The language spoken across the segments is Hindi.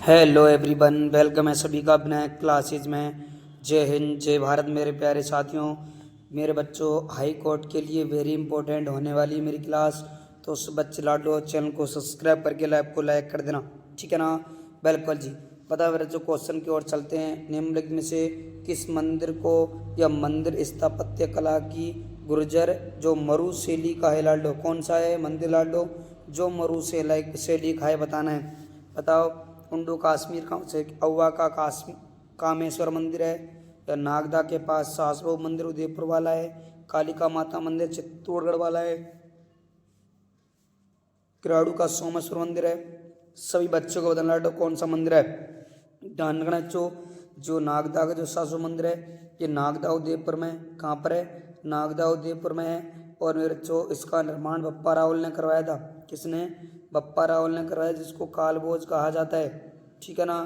हेलो एवरीवन, वेलकम है सभी का अपने क्लासेज में। जय हिंद, जय भारत मेरे प्यारे साथियों, मेरे बच्चों। हाई कोर्ट के लिए वेरी इंपॉर्टेंट होने वाली मेरी क्लास, तो उस बच्चे लाडो चैनल को सब्सक्राइब करके लाइव को लाइक कर देना, ठीक है ना। बिल्कुल जी। पता मेरे जो क्वेश्चन की ओर चलते हैं। निम्नलिखित में से किस मंदिर को या मंदिर स्थापत्य कला की गुर्जर जो मरु शैली का है लाडो? कौन सा है मंदिर लाडो जो मरु शैली का है? बताना है, बताओ। कुंडू कश्मीर का से औवा का कामेश्वर मंदिर है, या नागदा के पास सासभोग मंदिर उदयपुर वाला है, कालिका माता मंदिर चित्तौड़गढ़ वाला है, किराड़ू का सोमेश्वर मंदिर है। सभी बच्चों को बताना लाडो कौन सा मंदिर है। ध्यान रखना बच्चों, जो नागदा का जो सासभोग मंदिर है, ये नागदा उदयपुर में कहाँ पर है? नागदा उदयपुर में है। और मेरे बच्चों, इसका निर्माण बप्पा रावल ने करवाया था। किसने? बप्पा रावल ने करवाया, जिसको कालभोज कहा जाता है, ठीक है ना।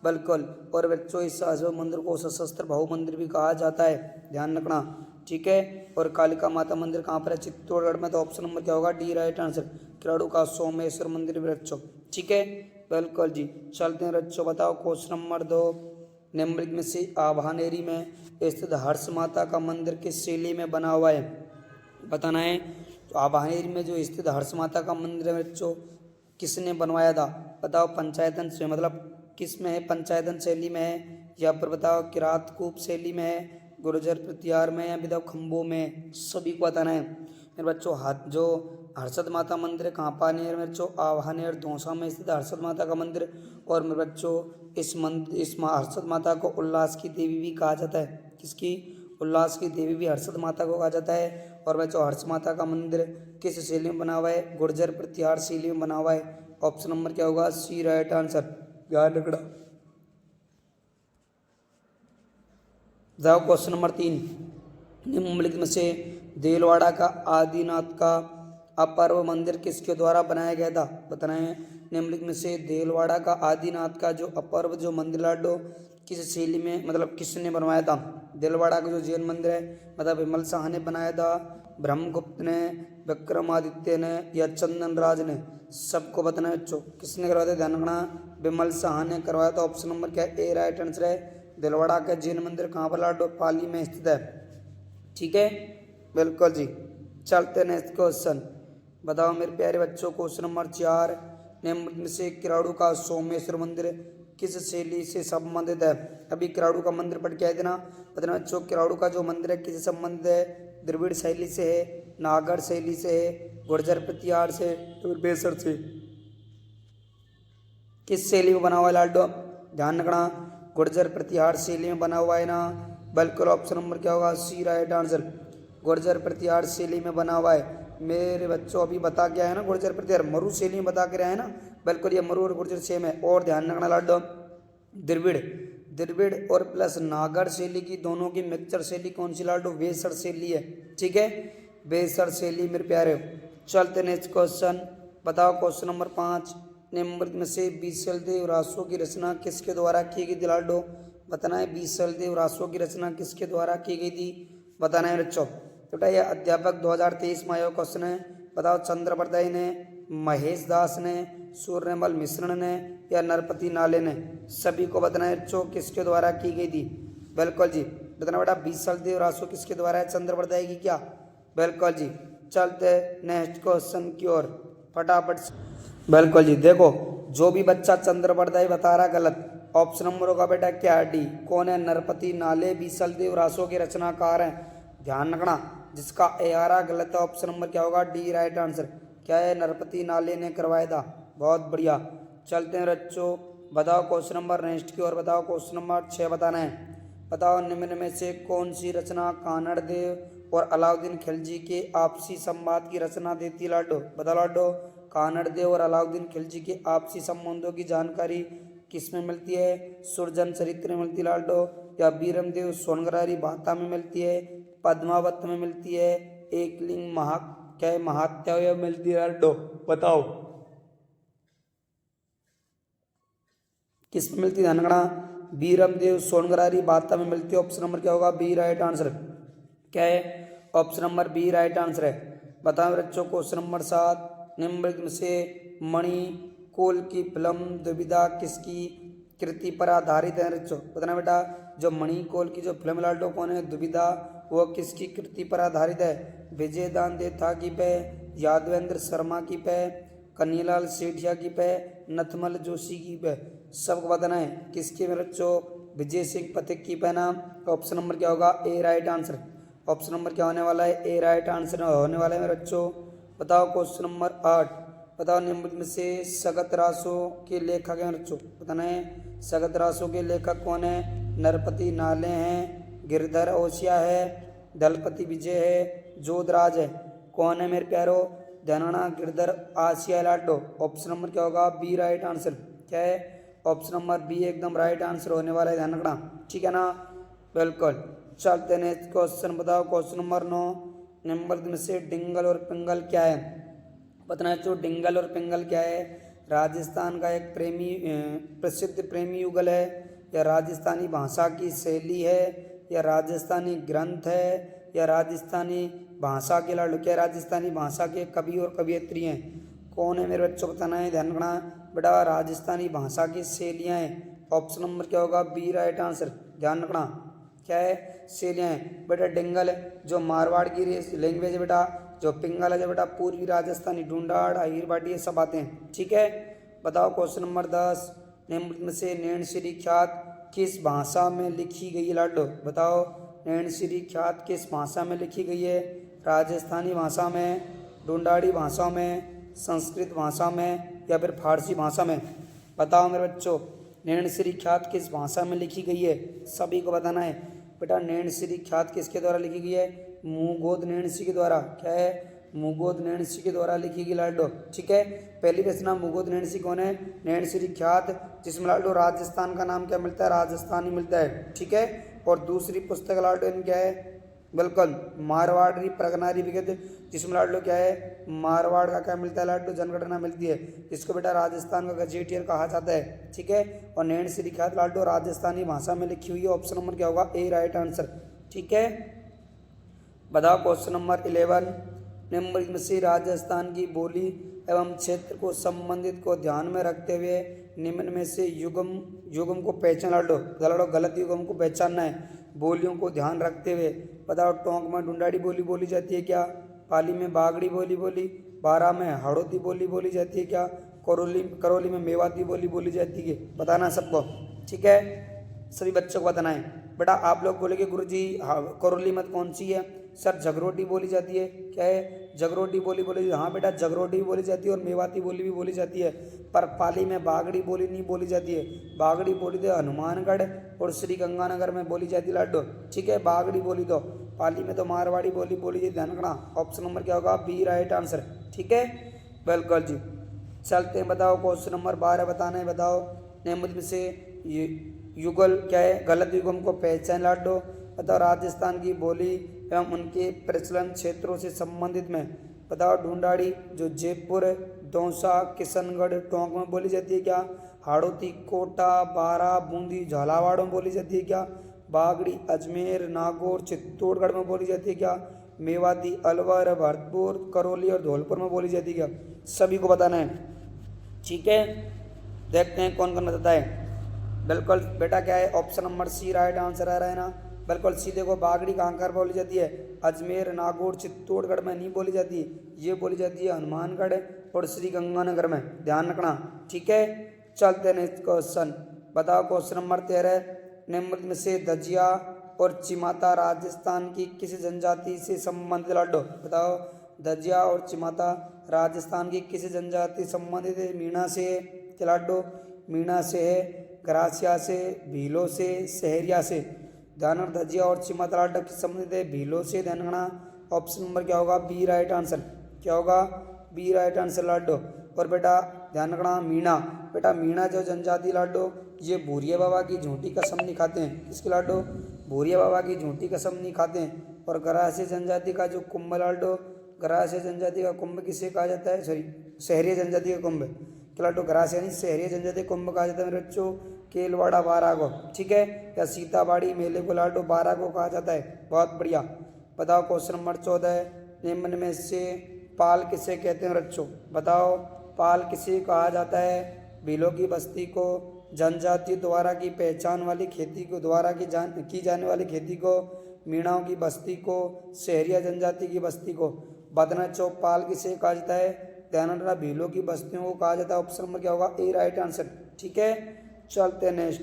बिल्कुल। और बच्चों, इस सासभोग मंदिर को सशस्त्र भाऊ मंदिर भी कहा जाता है, ध्यान रखना, ठीक है। और कालिका माता मंदिर कहाँ पर है? चित्तौड़गढ़ में। तो ऑप्शन नंबर क्या होगा? D right answer. किराड़ू का सोमेश्वर मंदिर भी बच्चों, ठीक है। बिल्कुल जी। चलते हैं बच्चों, बताओ क्वेश्चन नंबर 2। निम्नलिखित में से आभानेरी में स्थित हर्ष माता का मंदिर किस शैली में बना हुआ है? बताना है। तो आभानेरी में जो स्थित हर्ष माता का मंदिर है बच्चों, किसने बनवाया था? बताओ। पंचायतन से मतलब किस में है? पंचायतन शैली में है, या फिर बताओ किरात कूप शैली में है, गुर्जर प्रतिहार में, या बताओ खम्बों में? सभी को बताना है मेरे बच्चों। हाथ जो हर्षद माता मंदिर है कहाँ पानी है मेरे बच्चों? आभानेर दौसा में स्थित हर्षद माता का मंदिर। और मेरे बच्चों, इस हर्षद माता को उल्लास की देवी भी कहा जाता है। किसकी? उल्लास की देवी भी हर्षद माता को कहा जाता है। और बच्चों, हर्ष माता का मंदिर किस शैली में बना हुआ है? गुर्जर प्रतिहार शैली में बना हुआ है। ऑप्शन नंबर क्या होगा? सी राइट आंसर। ध्यान रखना। जाओ क्वेश्चन नंबर 3। निम्नलिखित में से देलवाड़ा का आदिनाथ का अपर्व मंदिर किसके द्वारा बनाया गया था? बताना है। निम्नलिखित में से देलवाड़ा का आदिनाथ का जो अपर्व जो मंदिर लाडो किस शैली में मतलब किसने बनवाया था? देलवाड़ा का जो जैन मंदिर है, मतलब विमल शाह ने बनाया था, ब्रह्मगुप्त ने, विक्रमादित्य ने, या चंदन राज ने? सबको बताना है बच्चों, किसने करवाया था? ध्यान रखना, विमल शाह ने करवाया था। ऑप्शन नंबर क्या है? ए राइट आंसर है। दिलवाड़ा का जैन मंदिर कहाँ पर लाडो? पाली में स्थित है, ठीक है। बिल्कुल जी। चलते नेक्स्ट क्वेश्चन, बताओ मेरे प्यारे बच्चों। Question number 4। निम्न में से किराड़ू का सोमेश्वर मंदिर किस शैली से संबंधित है? अभी किराड़ू का मंदिर पढ़ के आए थे ना, बताना बच्चों। किराड़ू का जो मंदिर है किससे संबंधित है? द्रविड़ शैली से है, नागर शैली से है, गुर्जर प्रतिहार से, और बेसर से? किस शैली में बना हुआ है लाडो? ध्यान रखना, गुर्जर प्रतिहार शैली में बना हुआ है ना। बिल्कुल। ऑप्शन नंबर क्या होगा? सी राइट आंसर। गुर्जर प्रतिहार शैली में बना हुआ है मेरे बच्चों। अभी बता गया है ना, गुर्जर प्रतिहार मरु शैली में बता के रहा है ना। बिल्कुल, ये मरु और गुर्जर सेम है। और ध्यान रखना लाडो, द्रविड़ द्रविड़ और प्लस नागर शैली की दोनों की मिक्सचर शैली कौन सी लाडो? बेसर शैली है, ठीक है। बेसर शैली मेरे प्यारे। चलते नेक्स्ट क्वेश्चन, बताओ क्वेश्चन नंबर 5। निम्नलिखित में से बीसल देव रासो की रचना किसके द्वारा की गई थी लाडो? बताना है। बीसल देव रासो की रचना किसके द्वारा की गई थी? बताना है बच्चों। तो बेटा, यह अध्यापक 2023 में आया क्वेश्चन है। बताओ। चंद्रप्रदाय ने, महेश दास ने, सूर्यमल मिश्रण ने, या नरपति नाले ने? सभी को बताना है बच्चों, किसके द्वारा की गई थी? बिल्कुल जी। बताना बेटा, बीसल देव रासो किसके द्वारा है? चंद्रप्रदाय की क्या? बिल्कुल जी। चलते नेक्स्ट क्वेश्चन की ओर फटाफट से। बिल्कुल जी। देखो, जो भी बच्चा चंद्रप्रदाय बता रहा गलत। ऑप्शन नंबर होगा बेटा क्या? डी। कौन है? नरपति नाले बीसल देव रासो के रचनाकार हैं, ध्यान रखना। जिसका ए आ रहा गलत है, ऑप्शन नंबर क्या होगा? D right answer. क्या है? नरपति नाले ने करवाया था। बहुत बढ़िया। चलते हैं बच्चों, बताओ क्वेश्चन नंबर नेक्स्ट की ओर। बताओ क्वेश्चन नंबर 6 बताना है। बताओ, निम्न में से कौन सी रचना कानड़ देव और अलाउद्दीन खिलजी के आपसी संवाद की रचना देती लाडो? बता लाडो। कानड़ देव और अलाउद्दीन खिलजी के आपसी संबंधों की जानकारी किस में मिलती है? सुरजन चरित्र में मिलती लाडो, या वीरमदेव सोनगरारी भाता में मिलती है, पद्मावत में मिलती है, एकलिंग क्या महात्या में मिलती है लाडो? बताओ किस में मिलती है? ध्यान रखना, वीरमदेव सोनगरारी भाता में मिलती है। ऑप्शन नंबर क्या होगा? B right answer. क्या है? Option number B right answer है। बताओ बच्चों क्वेश्चन नंबर 7। निम्नलिखित में से मणि कोल की फिल्म दुविधा किसकी कृति पर आधारित है बच्चों। बताना बेटा जो मणिकोल की जो फिल्म लाडो कौन है, दुविधा, वो किसकी कृति पर आधारित है? विजय दान देथा की पे, यादवेंद्र शर्मा की पे, कन्हैयालाल सेठिया की पे, नथमल जोशी की पे। सबको बताना है किसकी मेरे बच्चों? विजय सिंह पथिक की पे नाम। ऑप्शन नंबर क्या होगा? ए राइट आंसर। ऑप्शन नंबर क्या होने वाला है? ए राइट आंसर होने वाला है मेरे बच्चों। बताओ क्वेश्चन नंबर 8, बताओ निम्नलिखित में से सगत रासों के लेखक हैं बच्चों। बताना है सगत रासों के लेखक कौन है? नरपति नाले हैं, गिरधर ओसिया है, दलपति विजय है, जोधराज है। कौन है मेरे प्यारो? ध्यान, गिरधर आसिया लाडो। ऑप्शन नंबर क्या होगा? B right answer. क्या है? ऑप्शन नंबर बी एकदम राइट आंसर होने वाला है, ध्यान रखना, ठीक है ना? बिल्कुल। चलते हैं नेक्स्ट क्वेश्चन। बताओ क्वेश्चन नंबर 9, निम्नलिखित में से डिंगल और पिंगल क्या है? बताना है जो डिंगल और पिंगल क्या है? राजस्थान का एक प्रसिद्ध प्रेमी युगल है, या राजस्थानी भाषा की शैली है, या राजस्थानी ग्रंथ है, या राजस्थानी भाषा के लाडू? क्या राजस्थानी भाषा के कवि और कवियत्री हैं? कौन है मेरे बच्चों? बताना है, ध्यान रखना बेटा। राजस्थानी भाषा की शैलियाँ हैं। ऑप्शन नंबर क्या होगा? B right answer. ध्यान रखना क्या है? शैलियाँ हैं बेटा। डिंगल जो मारवाड़ की लैंग्वेज है बेटा, जो पिंगल है जो बेटा पूर्वी राजस्थानी, ढूंढाड़, अहीर बाटी, ये सब आते हैं, ठीक है? बताओ क्वेश्चन नंबर 10, निम्नलिखित में से नैनश्री ख्यात किस भाषा में लिखी गई है लाडो? बताओ नैनश्री ख्यात किस भाषा में लिखी गई है? राजस्थानी भाषा में, ढूंढाड़ी भाषा में, संस्कृत भाषा में, या फिर फारसी भाषा में? बताओ मेरे बच्चों नैनश्री ख्यात किस भाषा में लिखी गई है? सभी को बताना है बेटा। नैनश्री ख्यात किसके द्वारा लिखी गई है? मुगोद नैनसी के द्वारा। क्या है? मुगोद नैनसी के द्वारा लिखी गई लाडो, ठीक है? पहली रचना मुगोद नैनसी कौन है? नैनश्री ख्यात, जिसमें लाडो राजस्थान का नाम क्या मिलता है? राजस्थानी मिलता है, ठीक है? और दूसरी पुस्तक लाडो क्या है? बिल्कुल मारवाड़ी प्रगनारी विगत, जिसमें लाडो क्या है? मारवाड़ का क्या मिलता है लाडो? जनगणना मिलती है, जिसको बेटा राजस्थान का गजेटियर कहा जाता है, ठीक है? और नैनश्री ख्यात लाडो राजस्थानी भाषा में लिखी हुई है। ऑप्शन नंबर क्या होगा? ए राइट आंसर, ठीक है? बताओ क्वेश्चन नंबर 11, निम्नलिखित में से राजस्थान की बोली एवं क्षेत्र को संबंधित को ध्यान में रखते हुए निम्न में से युगम को पहचान लाडो। गलत युगम को पहचानना है, बोलियों को ध्यान रखते हुए। बताओ टोंक में ढूंढाड़ी बोली बोली जाती है क्या? पाली में बागड़ी बोली बोली, बारा में हड़ौती बोली बोली जाती है क्या? करौली में मेवाती बोली बोली जाती है? बताना सबको, ठीक है? सभी बच्चों को बताना है बेटा। आप लोग बोलेंगे गुरुजी करौली मत कौन सी है? सर जगरोटी बोली जाती है। क्या है? जगरोटी बोली बोली, हाँ बेटा जगरोटी भी बोली जाती है और मेवाती बोली भी बोली जाती है, पर पाली में बागड़ी बोली नहीं बोली जाती है। बागड़ी बोली तो हनुमानगढ़ और श्री गंगानगर में बोली जाती है लाडो, ठीक है? बागड़ी बोली तो पाली में तो मारवाड़ी बोली बोली जाती, ध्यान रखना। ऑप्शन नंबर क्या होगा? बी राइट आंसर, ठीक है? बिल्कुल जी। चलते हैं, बताओ क्वेश्चन नंबर 12 बताना है। बताओ निम्नलिखित में से युगल क्या है? गलत युगम को पहचान लाडो। बताओ राजस्थान की बोली एवं उनके प्रचलन क्षेत्रों से संबंधित में। बताओ ढूंढाड़ी जो जयपुर, दौसा, किशनगढ़, टोंक में बोली जाती है क्या? हाड़ौती कोटा, बारा, बूंदी, झालावाड़ में बोली जाती है क्या? बागड़ी अजमेर, नागौर, चित्तौड़गढ़ में बोली जाती है क्या? मेवाती अलवर, भरतपुर, करौली और धौलपुर में बोली जाती है क्या? सभी को बताना है, ठीक है? देखते हैं कौन कौन बताता है। बिल्कुल बेटा क्या है? Option number C right answer आ रहा है ना? बिल्कुल सी। देखो बागड़ी कहाँ कहाँ बोली जाती है? अजमेर, नागौर, चित्तौड़गढ़ में नहीं बोली जाती, ये बोली जाती है हनुमानगढ़ और श्री गंगानगर में, ध्यान रखना, ठीक है? चलते हैं नेक्स्ट क्वेश्चन। बताओ क्वेश्चन नंबर 13, निम्नलिखित में से दजिया और चिमाता राजस्थान की किस जनजाति से संबंधित लाडो? बताओ दजिया और चिमाता राजस्थान की किस जनजाति संबंधित है? मीणा से है लाडो? मीणा से है, ग्रासिया से, भीलों से, सहरिया से? ध्यान, दजिया और चिमाता लाडो किस संबंधित है? भीलों से, ध्यान रखना। ऑप्शन नंबर क्या होगा? B right answer. क्या होगा? बी राइट आंसर लाडो। और बेटा ध्यान रखना मीणा, बेटा मीणा जो जनजाति लाडो ये भूरिया बाबा की झूठी कसम नहीं खाते हैं। किसके लाडो? भूरिया बाबा की झूठी कसम नहीं खाते हैं। और ग्रासिया जनजाति का जो कुंभ लाडो, ग्रासिया जनजाति का कुंभ किसे कहा जाता है? सॉरी, सहरिया जनजाति का कुंभ लाडो, ग्रासिया नहीं सहरिया जनजाति कुंभ कहा जाता है मेरे बच्चों। केलवाड़ा बारह को, ठीक है? या सीताबाड़ी मेले को लाडो बारह को कहा जाता है। बहुत बढ़िया। बताओ क्वेश्चन नंबर 14, निम्न में से पाल किसे कहते हैं बच्चों? बताओ पाल किसे कहा जाता है? भीलों की बस्ती को जनजाति द्वारा की पहचान वाली खेती को द्वारा की जाने वाली खेती को, मीणाओं की बस्ती को, शहरिया जनजाति की बस्ती को। बदना चौपाल किसे कहा जाता है? ध्यान रखना, भीलों की बस्तियों को कहा जाता है। ऑप्शन नंबर क्या होगा? ए राइट आंसर। ठीक है, चलते हैं नेक्स्ट।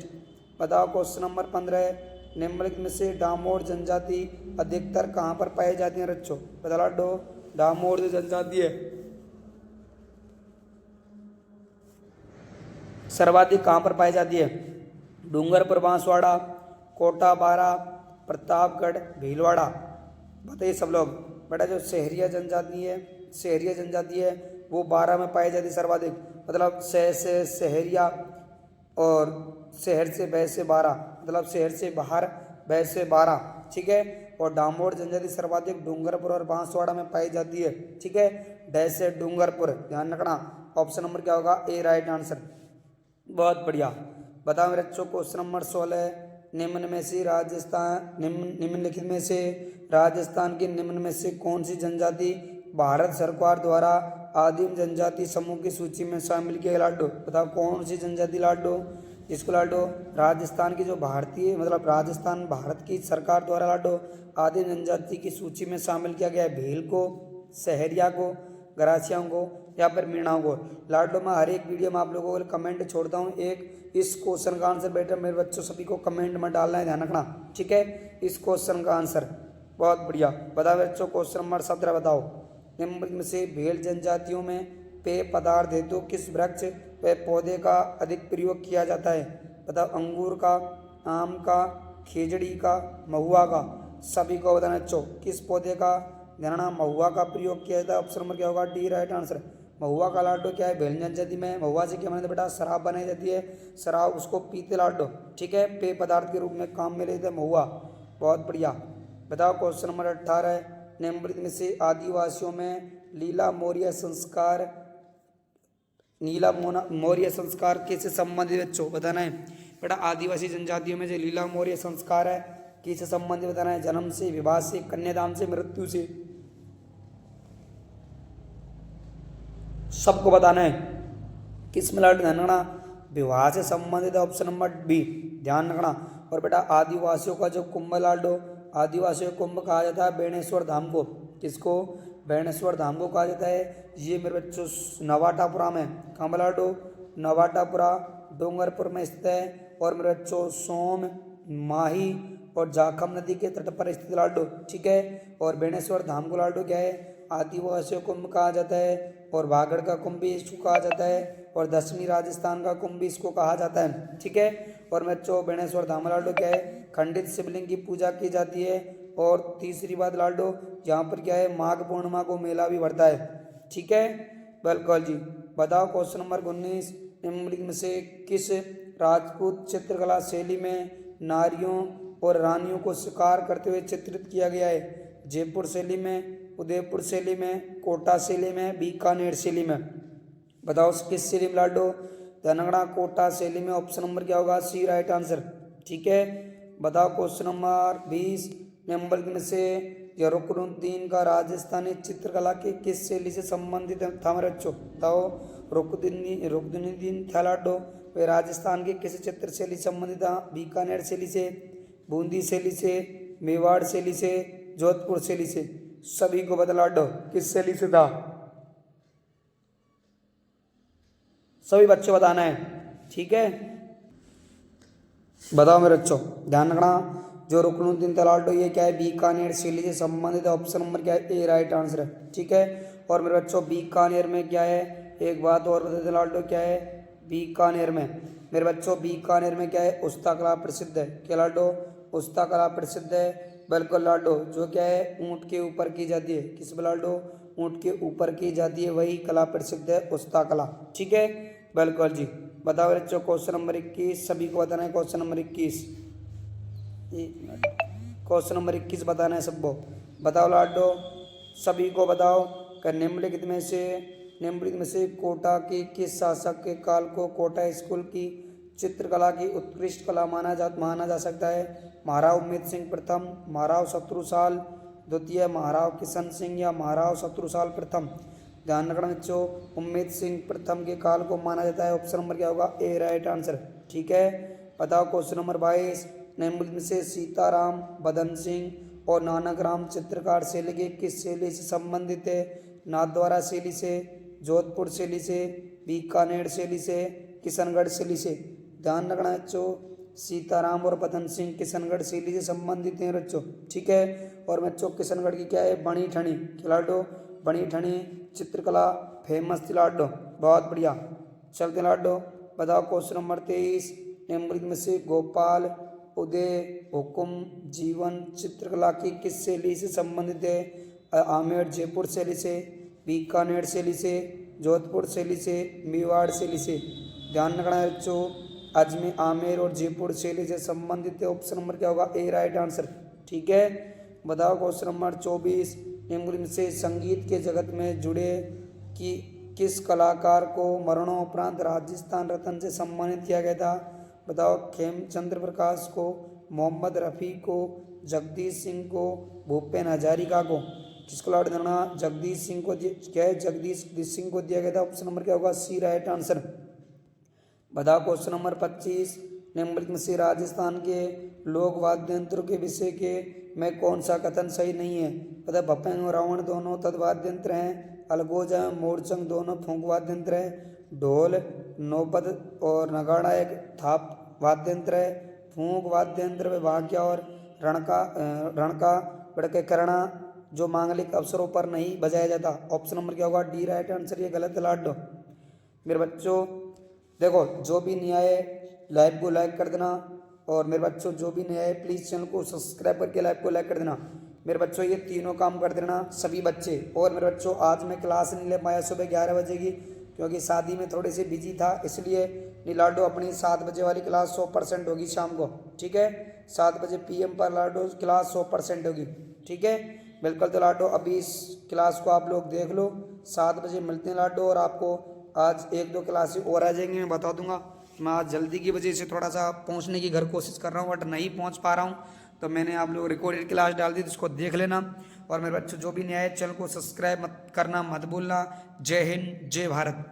बताओ क्वेश्चन नंबर 15 है, निम्नलिखित में से डामोर जनजाति अधिकतर कहाँ पर पाई जाती है बच्चों? बता लाडो, डामोर जो जनजाति है सर्वाधिक कहाँ पर पाई जाती है? डूंगरपुर, बांसवाड़ा, कोटा, बारा, प्रतापगढ़, भीलवाड़ा। बताइए सब लोग। बेटा जो शहरिया जनजाति है वो 12 में पाई जाती है सर्वाधिक, मतलब शहर से शहरिया और शहर से बह से 12, मतलब शहर से बाहर बह से 12। ठीक है, और डामोर जनजाति सर्वाधिक डूंगरपुर और बांसवाड़ा में पाई जाती है। ठीक है, डह से डूंगरपुर, ध्यान रखना। ऑप्शन नंबर क्या होगा? ए राइट आंसर। बहुत बढ़िया। बताओ मेरे बच्चों क्वेश्चन नंबर 16, निम्नलिखित में से राजस्थान की निम्न में से कौन सी जनजाति भारत सरकार द्वारा आदिम जनजाति समूह की सूची में शामिल किया? लाडो बताओ कौन सी जनजाति लाडो? इसको लाडो राजस्थान की जो भारतीय मतलब राजस्थान भारत की सरकार द्वारा लाडो आदिम जनजाति की सूची में शामिल किया गया है। भील को, सहरिया को, गरासियाओं को या फिर मीणाओं को। लाडो मैं हर एक वीडियो में आप लोगों को कमेंट छोड़ता हूँ, एक इस क्वेश्चन का आंसर बेटा मेरे बच्चों सभी को कमेंट में डालना है, ध्यान रखना। ठीक है, इस क्वेश्चन का आंसर। बहुत बढ़िया। बताओ बच्चों क्वेश्चन नंबर 17 बताओ, निम्न में से भेल जनजातियों में पेय पदार्थ हेतु किस वृक्ष व पौधे का अधिक प्रयोग किया जाता है? बताओ अंगूर का, आम का, खेजड़ी का, महुआ का। सभी को बताना बच्चों, किस पौधे का? ध्यान, महुआ का प्रयोग किया जाता है। ऑप्शन नंबर क्या होगा? D right answer. महुआ का लाडो क्या है? भेल जनजाति में महुआ से क्या बनाते बेटा? शराब बनाई जाती है। शराब उसको पीते लाडो। ठीक है, पेय पदार्थ के रूप में काम में लेते महुआ। बहुत बढ़िया। बताओ क्वेश्चन नंबर 18, निम्नलिखित में से आदिवासियों में लीला मौर्य संस्कार किससे संबंधित बच्चों बताना है? बेटा आदिवासी जनजातियों में जो लीला मौर्य संस्कार है किससे संबंधित बताना है? जन्म से, विवाह से, कन्यादान से, मृत्यु से। सबको बताना है। किस में लाड ध्यान रखना? विवाह से संबंधित। ऑप्शन नंबर बी, ध्यान रखना। और बेटा आदिवासियों का जो कुंभ लाडो, आदिवासियों को कुंभ कहा जाता है बेणेश्वर धाम को। किसको? बेणेश्वर धाम को कहा जाता है। ये मेरे बच्चों नवाटापुरा में, कहाँ लाडो? नवाटापुरा डूंगरपुर में स्थित है। और मेरे बच्चों सोम, माही और जाखम नदी के तट पर स्थित लाडो। ठीक है, और बेणेश्वर धाम को लाडो क्या है? आदिवासियों कुंभ कहा जाता है। और वागड़ का कुंभ भी इसको कहा जाता है। और दक्षिणी राजस्थान का कुंभ भी इसको कहा जाता है। ठीक है, और बच्चों बेणेश्वर धाम लाडो क्या है? खंडित शिवलिंग की पूजा की जाती है। और तीसरी बात लाडो यहाँ पर क्या है? माघ पूर्णिमा को मेला भी बढ़ता है। ठीक है, बिल्कुल जी। बताओ क्वेश्चन नंबर 19, निम्नलिखित में से किस राजपूत चित्रकला शैली में नारियों और रानियों को शिकार करते हुए चित्रित किया गया है? जयपुर शैली में, उदयपुर शैली में, कोटा शैली में, बीकानेर शैली में। बताओ किस शैली में लाडो? धनगढ़ा कोटा शैली में। ऑप्शन नंबर क्या होगा? सी राइट आंसर। ठीक है, बताओ क्वेश्चन नंबर 20, निम्नलिखित में से रुकनुद्दीन का राजस्थानी चित्रकला के किस शैली से संबंधित था मेरे बच्चों? बताओ रुकनुद्दीन था लाडो वे राजस्थान के किस चित्र शैली से संबंधित था? बीकानेर शैली से, बूंदी शैली से, मेवाड़ शैली से, जोधपुर शैली से। सभी को बता लाडो किस शैली से था? सभी बच्चों बताना है। ठीक है, बताओ मेरे बच्चों, ध्यान रखना। जो रुकनुद्दीन तलाडो ये क्या है? बीकानेर शैली से संबंधित। ऑप्शन नंबर क्या है? ए राइट आंसर है। ठीक है, और मेरे बच्चों बीकानेर में क्या है? एक बात और बता तलाडो क्या है? बीकानेर में मेरे बच्चों बीकानेर में क्या है? उस्ता कला प्रसिद्ध है। क्या लाडो? उस्ता कला प्रसिद्ध है। बिल्कुल लाडो, जो क्या है? ऊँट के ऊपर की जाती है। किस पर लाडो? ऊँट के ऊपर की जाती है, वही कला प्रसिद्ध है, उस्ता कला। ठीक है, बिल्कुल जी। बताओ बच्चों क्वेश्चन नंबर 21, सभी को बताना है। क्वेश्चन नंबर 21, क्वेश्चन नंबर 21 बताना है सबको। बताओ लाडो, सभी को बताओ कि निम्नलिखित में से कोटा के किस शासक के काल को कोटा स्कूल की चित्रकला की उत्कृष्ट कला माना जा सकता है? महाराव उम्मेद सिंह प्रथम, महाराव शत्रुसाल द्वितीय, महाराव किशन सिंह या महाराव शत्रुसाल प्रथम। ध्यान रखना बच्चों, उम्मीद सिंह प्रथम के काल को माना जाता है। ऑप्शन नंबर क्या होगा? ए राइट आंसर। ठीक है, बताओ क्वेश्चन नंबर 22, निम्नलिखित में से सीताराम, बदन सिंह और नानक राम चित्रकार शैली के किस शैली से संबंधित है? नाथद्वारा शैली से, जोधपुर शैली से, बीकानेर शैली से, किशनगढ़ शैली से। ध्यान रखना बच्चों, सीताराम और बदन सिंह किशनगढ़ शैली से संबंधित हैं बच्चों। ठीक है, और बच्चों किशनगढ़ की क्या है? बनी ठनी खिलाड़ो, बनी ठनी चित्रकला फेमस थी लाडो। बहुत बढ़िया, चलते लाडो। बताओ क्वेश्चन नंबर 23, निम्नलिखित में से गोपाल उदय हुकुम जीवन चित्रकला की किस शैली से संबंधित है? आमेर जयपुर शैली से, बीकानेर शैली से, जोधपुर शैली से, मेवाड़ शैली से। ध्यान रखना है बच्चों, अजमेर आमेर और जयपुर शैली से संबंधित है। ऑप्शन नंबर क्या होगा? ए राइट आंसर। ठीक है, बताओ क्वेश्चन नंबर 24, निम्नलिखित में से संगीत के जगत में जुड़े कि किस कलाकार को मरणोपरांत राजस्थान रत्न से सम्मानित किया गया था? बताओ, खेमचंद्र प्रकाश को, मोहम्मद रफ़ी को, जगदीश सिंह को, भूपेन हजारिका को। किसको लौट देना? जगदीश सिंह को क्या है? जगदीश सिंह को दिया गया था। ऑप्शन नंबर क्या होगा? सी राइट आंसर। बताओ क्वेश्चन नंबर 25, निम्नलिखित में से राजस्थान के लोक वाद्य यंत्रों के विषय के में कौन सा कथन सही नहीं है? पता, भपेंग और रावण दोनों तद्वाद्य यंत्र हैं, अलगोज एवं मोरचंग दोनों फूंक वाद्य यंत्र है, ढोल नौपद और नगाड़ा एक थाप वाद्य यंत्र है, फूंक वाद्य यंत्र में भाग्य और रणका बड़के करना जो मांगलिक अवसरों पर नहीं बजाया जाता। ऑप्शन नंबर क्या होगा? D right answer. ये गलत लाड दो मेरे बच्चों। देखो, जो भी नहीं आए लाइव को लाइक कर देना, और मेरे बच्चों जो भी नहीं आए प्लीज़ चैनल को सब्सक्राइब करके लाइव को लाइक कर देना। मेरे बच्चों ये तीनों काम कर देना सभी बच्चे। और मेरे बच्चों आज मैं क्लास नहीं ले पाया सुबह 11 बजे की, क्योंकि शादी में थोड़े से बिजी था, इसलिए नहीं लाडो अपनी 7 बजे वाली क्लास 100% होगी शाम को। ठीक है, 7 बजे PM पर लाडो क्लास 100% होगी। ठीक है, बिल्कुल। तो लाडो अभी इस क्लास को आप लोग देख लो, 7 बजे मिलते हैं लाडो। और आपको आज 1-2 क्लासेस और आ जाएंगी, मैं बता दूंगा। मैं आज जल्दी की वजह से थोड़ा सा पहुंचने की घर कोशिश कर रहा हूँ, बट नहीं पहुंच पा रहा हूँ, तो मैंने आप लोग रिकॉर्डेड क्लास डाल दी, तो इसको देख लेना। और मेरे बच्चों जो भी नया है चैनल को सब्सक्राइब मत करना मत भूलना। जय हिंद, जय भारत।